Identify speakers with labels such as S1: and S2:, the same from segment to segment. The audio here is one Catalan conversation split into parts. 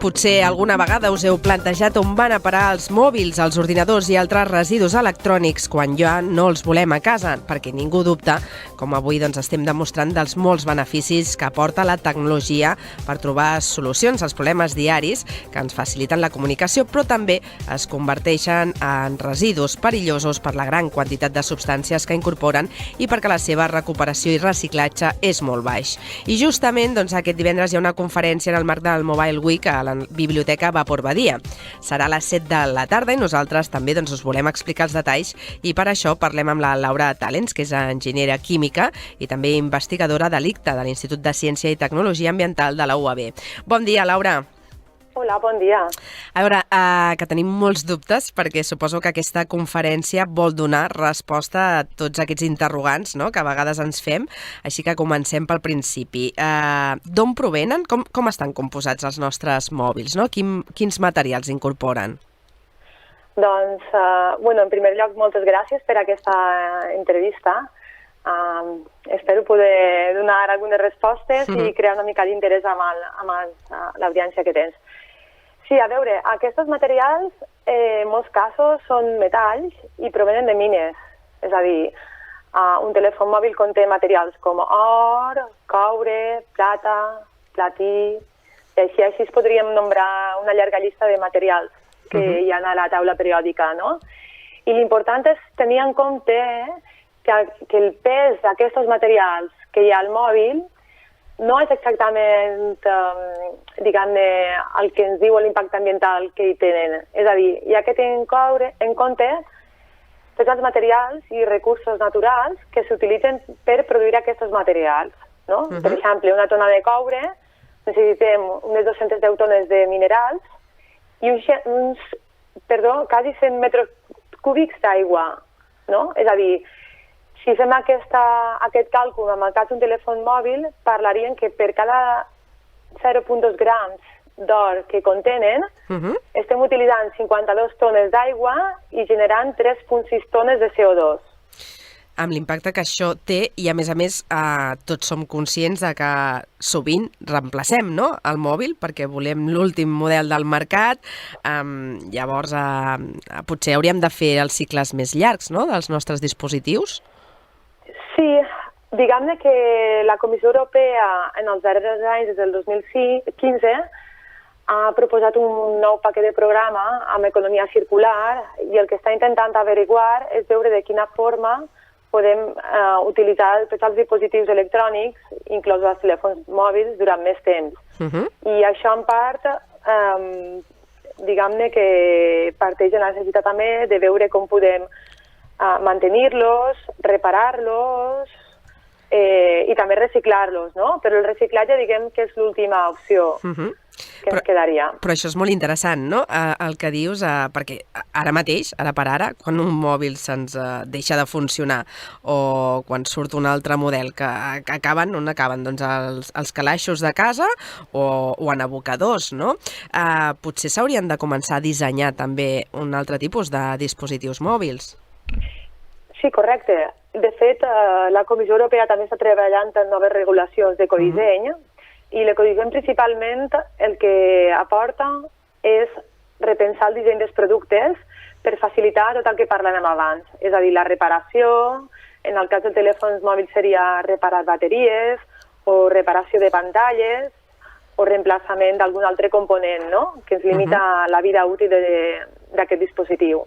S1: Potser alguna vegada us heu plantejat on van a parar els mòbils, els ordinadors i altres residus electrònics quan ja no els volem a casa, perquè ningú dubta, com avui estem demostrant, dels molts beneficis que aporta la tecnologia per trobar solucions als problemes diaris que ens faciliten la comunicació, però també es converteixen en residus perillosos per la gran quantitat de substàncies que incorporen i perquè la seva recuperació i reciclatge és molt baix. I justament aquest divendres hi ha una conferència en el marc del Mobile Week a la Biblioteca Vapor Badia. Serà a les 7 de la tarda i nosaltres també us volem explicar els detalls i per això parlem amb la Laura Talens, que és enginyera química i també investigadora de l'ICTA, de l'Institut de Ciència i Tecnologia Ambiental de la UAB. Bon dia, Laura.
S2: Hola, bon dia.
S1: A veure, que tenim molts dubtes perquè suposo que aquesta conferència vol donar resposta a tots aquests interrogants, no?, que a vegades ens fem, així que comencem pel principi. D'on provenen? Com estan composats els nostres mòbils, no? Quins materials incorporen?
S2: Doncs, en primer lloc, moltes gràcies per aquesta entrevista. Espero poder donar algunes respostes i crear una mica d'interès amb l'audiència que tens. Sí, a veure, aquests materials en molts casos són metalls i provenen de mines. És a dir, un telèfon mòbil conté materials com or, coure, plata, platí, i així podríem nombrar una llarga llista de materials que hi ha a la taula periòdica, no? I l'important és tenir en compte que el pes d'aquests materials que hi ha al mòbil no és exactament, diguem-ne, el que ens diu l'impacte ambiental que hi tenen. És a dir, hi ha que tenir en compte tots els materials i recursos naturals que s'utilitzen per produir aquests materials, no? Per exemple, una tona de coure, necessitem unes 210 tones de minerals i quasi 100 metres cúbics d'aigua, no? És a dir, si fem aquest càlcul amb el cas d'un telèfon mòbil, parlaríem que per cada 0,2 grams d'or que contenen, estem utilitzant 52 tones d'aigua i generant 3,6 tones de CO2.
S1: Amb l'impacte que això té i, a més, tots som conscients de que sovint reemplacem, no?, el mòbil perquè volem l'últim model del mercat. Llavors, potser hauríem de fer els cicles més llargs, no?, dels nostres dispositius.
S2: Sí, diguem-ne que la Comissió Europea en els darrers anys, des del 2015, ha proposat un nou paquet de programa amb economia circular i el que està intentant averiguar és veure de quina forma podem utilitzar tots els dispositius electrònics, inclòs els telèfons mòbils, durant més temps. I això, en part, diguem-ne que parteix de la necessitat també de veure com podem mantenir-los, reparar-los i també reciclar-los, no? Però el reciclatge, diguem que és l'última opció que ens quedaria.
S1: Però això és molt interessant, no?, el que dius, perquè ara mateix, ara per ara, quan un mòbil se'ns deixa de funcionar o quan surt un altre model que acaben, on acaben? Doncs els calaixos de casa o en abocadors, no? Potser s'haurien de començar a dissenyar també un altre tipus de dispositius mòbils.
S2: Sí, correcte. De fet, la Comissió Europea també està treballant en noves regulacions d'ecodisseny i l'ecodisseny principalment el que aporta és repensar el disseny dels productes per facilitar tot el que parlàvem abans. És a dir, la reparació, en el cas dels telèfons mòbils seria reparar bateries o reparació de pantalles o reemplaçament d'algun altre component, no?, que ens limita la vida útil d'aquest dispositiu.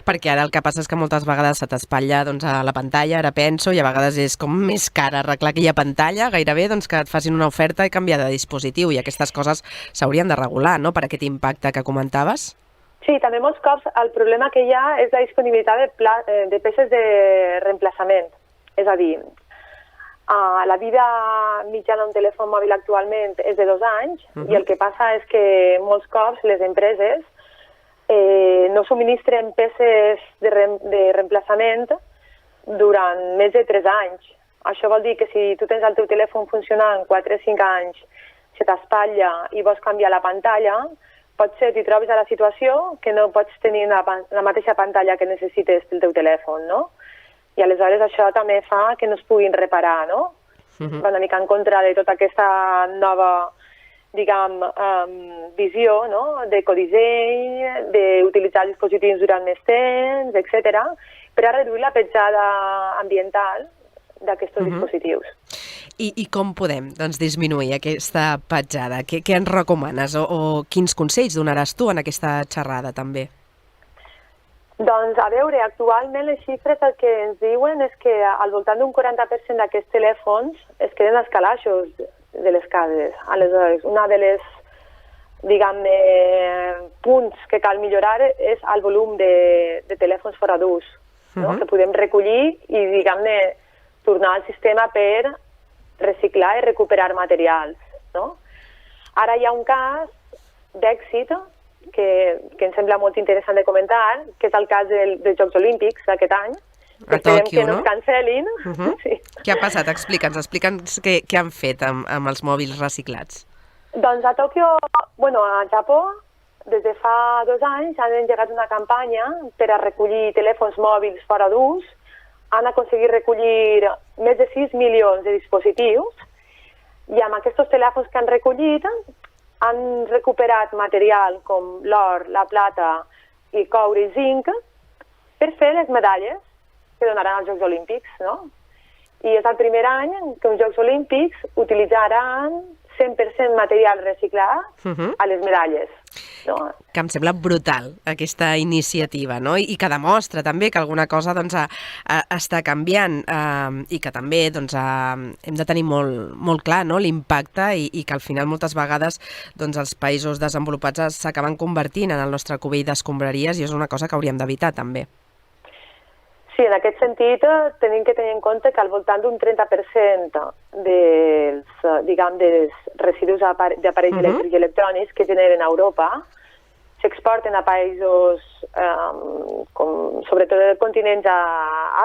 S1: Perquè ara el que passa és que moltes vegades se t'espatlla a la pantalla, ara penso, i a vegades és com més car arreglar aquella pantalla, gairebé que et facin una oferta i canviar de dispositiu, i aquestes coses s'haurien de regular, no?, per aquest impacte que comentaves.
S2: Sí, també molts cops el problema que hi ha és la disponibilitat de peces de reemplaçament. És a dir, la vida mitjana d'un telèfon mòbil actualment és de 2 anys i el que passa és que molts cops les empreses no subministren peces de reemplaçament durant més de 3 anys. Això vol dir que si tu tens el teu telèfon funcionant 4 o 5 anys, se t'espatlla i vols canviar la pantalla, potser t'hi trobes a la situació que no pots tenir la mateixa pantalla que necessites del teu telèfon, no? I aleshores això també fa que no es puguin reparar, no? Va una mica en contra de tota aquesta nova diguem, visió, no? D'ecodisseny, d'utilitzar els dispositius durant més temps, etc., per a reduir la petjada ambiental d'aquests dispositius.
S1: I com podem disminuir aquesta petjada? Què ens recomanes o quins consells donaràs tu en aquesta xerrada també?
S2: Doncs, a veure, actualment les xifres el que ens diuen és que al voltant d'un 40% d'aquests telèfons es queden als calaixos de les cases. Aleshores, una de les, diguem-ne, punts que cal millorar és el volum de telèfons fora d'ús, no? Que podem recollir i, diguem-ne, tornar al sistema per reciclar i recuperar materials, no? Ara hi ha un cas d'èxit que em sembla molt interessant de comentar, que és el cas dels Jocs Olímpics d'aquest any.
S1: A Tòquio,
S2: no? Que no es cancel·lin. Sí.
S1: Què ha passat? Explica'ns què han fet amb els mòbils reciclats.
S2: Doncs a Tòquio, a Japó, des de fa 2 anys han engegat una campanya per a recollir telèfons mòbils fora d'ús. Han aconseguit recollir més de 6 milions de dispositius i amb aquests telèfons que han recollit han recuperat material com l'or, la plata, i coure i zinc per fer les medalles que donaran als Jocs Olímpics, no? I és el primer any que els Jocs Olímpics utilitzaran 100% material reciclat a les medalles. No?
S1: Que em sembla brutal, aquesta iniciativa, no? I que demostra també que alguna cosa està canviant i que també hem de tenir molt clar, no? L'impacte i que al final moltes vegades els països desenvolupats s'acaben convertint en el nostre cubell d'escombraries i és una cosa que hauríem d'evitar també.
S2: Sí, en aquest sentit tenim que tenir en compte que al voltant d'un 30% dels residus d'aparells elèctrics i electrònics que generen a Europa s'exporten a països, sobretot del continent a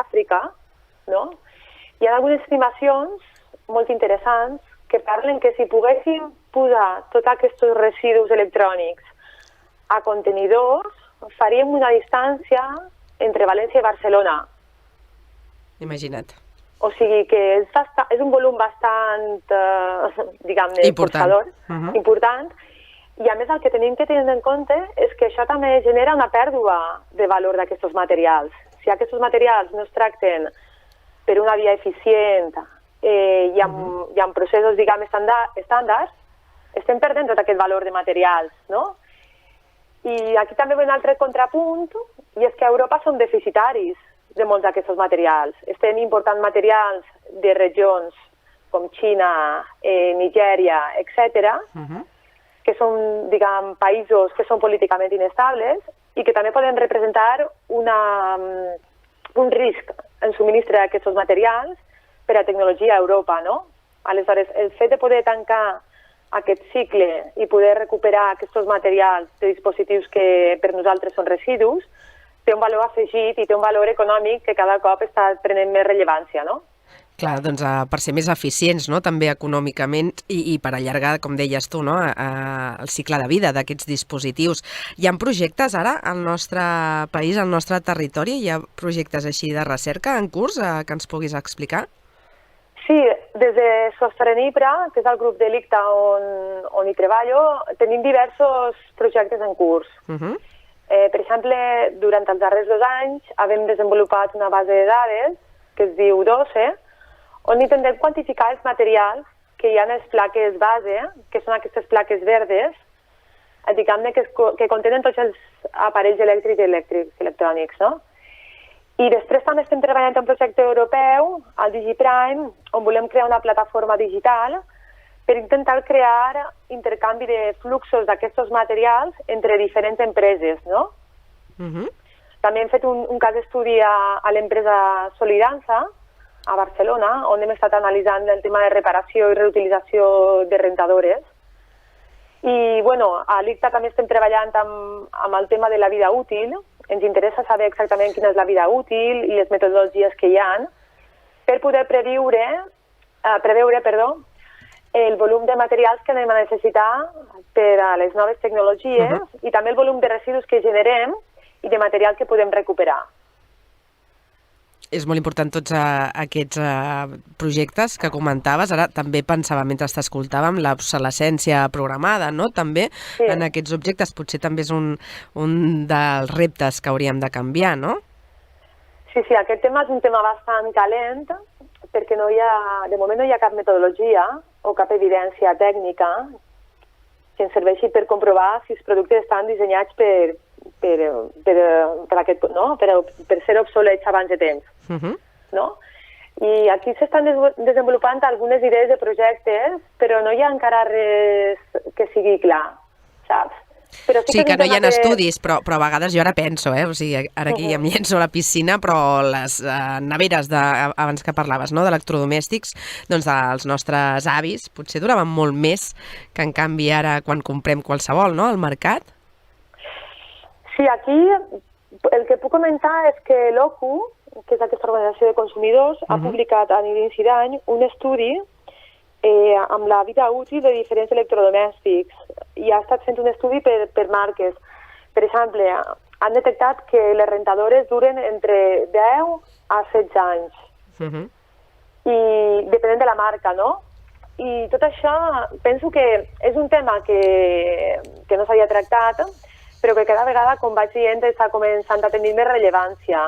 S2: Àfrica, no? Hi ha algunes estimacions molt interessants que parlen que si poguéssim posar tots aquests residus electrònics a contenidors, faríem una distància entre València i Barcelona.
S1: Imagina't.
S2: O sigui que és un volum bastant, diguem-ne, forçador, important, i a més el que tenim que tenir en compte és que això també genera una pèrdua de valor d'aquests materials. Si aquests materials no es tracten per una via eficient i amb processos, diguem, estàndards, estem perdent tot aquest valor de materials, no? I aquí també ve un altre contrapunt, i és que a Europa som deficitaris de molts d'aquests materials. Estem important materials de regions com Xina, Nigèria, etc., que són, diguem, països que són políticament inestables i que també poden representar un risc en subministre d'aquests materials per a tecnologia a Europa, no? Aleshores, el fet de poder tancar aquest cicle i poder recuperar aquests materials de dispositius que per nosaltres són residus té un valor afegit i té un valor econòmic que cada cop està prenent més rellevància, no?
S1: Clar, per ser més eficients, no?, també econòmicament i per allargar, com deies tu, no?, el cicle de vida d'aquests dispositius. Hi ha projectes ara al nostre país, al nostre territori? Hi ha projectes així de recerca en curs que ens puguis explicar?
S2: Sí, des de Sostrenipra, que és el grup de l'ICTA on hi treballo, tenim diversos projectes en curs. Per exemple, durant els darrers 2 anys hem desenvolupat una base de dades que es diu DOSE, on intentem quantificar els materials que hi ha en les plaques base, que són aquestes plaques verdes, diguem-ne que contenen tots els aparells elèctrics i electrònics, no? I després també estem treballant en un projecte europeu, el DigiPrime, on volem crear una plataforma digital per intentar crear intercanvi de fluxos d'aquests materials entre diferents empreses, no? També hem fet un cas d'estudi a l'empresa Solidança, a Barcelona, on hem estat analitzant el tema de reparació i reutilització de rentadores. I, a l'ICTA també estem treballant amb el tema de la vida útil. Ens interessa saber exactament quina és la vida útil i les metodologies que hi ha per poder preveure el volum de materials que anem a necessitar per a les noves tecnologies i també el volum de residus que generem i de material que podem recuperar.
S1: És molt important tots aquests projectes que comentaves. Ara també pensava, mentre t'escoltàvem, l'obsolescència programada, no? També en aquests objectes potser també és un dels reptes que hauríem de canviar, no?
S2: Sí, aquest tema és un tema bastant calent perquè de moment no hi ha cap metodologia o cap evidència tècnica que ens serveixi per comprovar si els productes estan dissenyats per ser obsolets abans de temps. No? I aquí s'estan desenvolupant algunes idees de projectes, però no hi ha encara res que sigui clar, saps?
S1: Sí, que no hi ha estudis, però a vegades jo ara penso, o sigui, ara aquí em llenço a la piscina, però les neveres, abans que parlaves, no?, d'electrodomèstics, doncs dels nostres avis, potser duraven molt més que en canvi ara quan comprem qualsevol, no?, al mercat.
S2: Sí, aquí el que puc comentar és que l'OCU, que és aquesta organització de consumidors, ha publicat a l'inici d'any un estudi amb la vida útil de diferents electrodomèstics i ha estat fent un estudi per marques. Per exemple, han detectat que les rentadores duren entre 10 a 16 anys. I depenent de la marca, no? I tot això penso que és un tema que no s'havia tractat, però que cada vegada, com vaig dient, està començant a tenir més rellevància,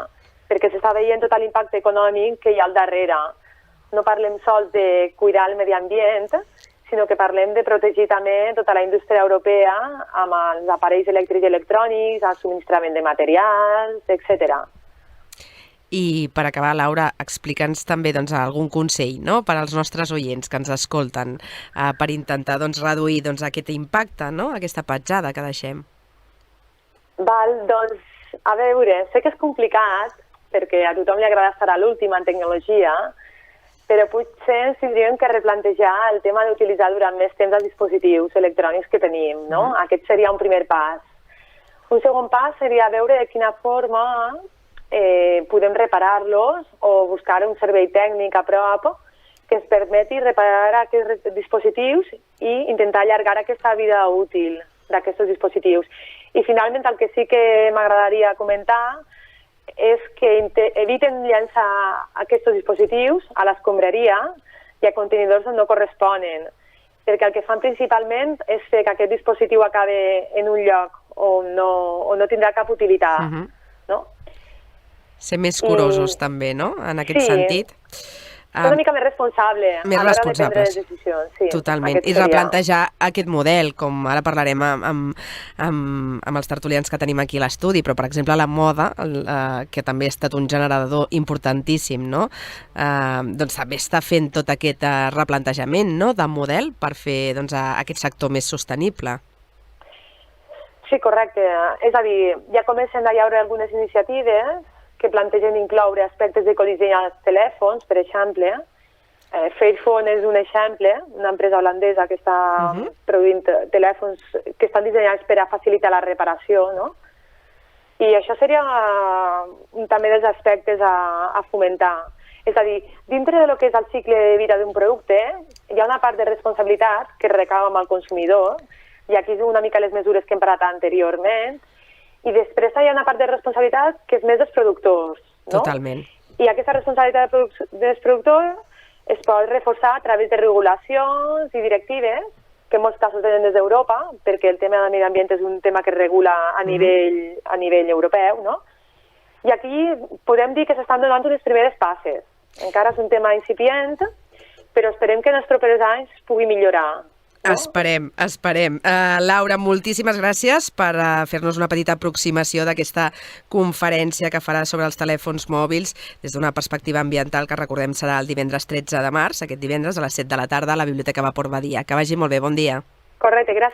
S2: perquè s'està veient tot l'impacte econòmic que hi ha al darrere. No parlem sols de cuidar el medi ambient, sinó que parlem de protegir també tota la indústria europea amb els aparells elèctrics i electrònics, el subministrament de materials, etc.
S1: I per acabar, Laura, explica'ns també algun consell, no?, per als nostres oients que ens escolten per intentar reduir aquest impacte, no?, aquesta petjada que deixem.
S2: Doncs, a veure, sé que és complicat, perquè a tothom li agrada estar a l'última en tecnologia, però potser ens tindríem que replantejar el tema d'utilitzar durant més temps els dispositius electrònics que tenim, no? Aquest seria un primer pas. Un segon pas seria veure de quina forma podem reparar-los o buscar un servei tècnic a prop que ens permeti reparar aquests dispositius i intentar allargar aquesta vida útil d'aquests dispositius. I finalment el que sí que m'agradaria comentar és que eviten llançar aquests dispositius a l'escombraria i a contenidors on no corresponen, perquè el que fan principalment és fer que aquest dispositiu acabi en un lloc on no tindrà cap utilitat. No?
S1: Ser més curosos també, no?, en aquest sentit.
S2: Ser una mica més responsable a l'hora de prendre les decisions. Sí,
S1: totalment. I replantejar aquest model, com ara parlarem amb els tertulians que tenim aquí a l'estudi, però, per exemple, la moda, que també ha estat un generador importantíssim, no?, doncs també està fent tot aquest replantejament, no?, de model per fer aquest sector més sostenible.
S2: Sí, correcte. És a dir, ja comencen a haver algunes iniciatives que plantegen incloure aspectes de col·lident als telèfons, per exemple. Fairphone és un exemple, una empresa holandesa que està produint telèfons que estan dissenyats per a facilitar la reparació, no? I això seria també dels aspectes a fomentar. És a dir, dintre de lo que és el cicle de vida d'un producte, hi ha una part de responsabilitat que recau amb el consumidor, i aquí és una mica les mesures que hem parlat anteriorment, i després hi ha una part de responsabilitat que és més dels productors, no?
S1: Totalment.
S2: I aquesta responsabilitat dels productors es pot reforçar a través de regulacions i directives, que en molts casos venen des d'Europa, perquè el tema del medi ambient és un tema que es regula a nivell europeu, no? I aquí podem dir que s'estan donant unes primeres passes. Encara és un tema incipient, però esperem que en els propers anys pugui millorar. No?
S1: Esperem. Laura, moltíssimes gràcies per fer-nos una petita aproximació d'aquesta conferència que farà sobre els telèfons mòbils des d'una perspectiva ambiental que recordem serà el divendres 13 de març, aquest divendres a les 7 de la tarda a la Biblioteca Vapor Badia. Que vagi molt bé, bon dia.
S2: Correcte, gràcies.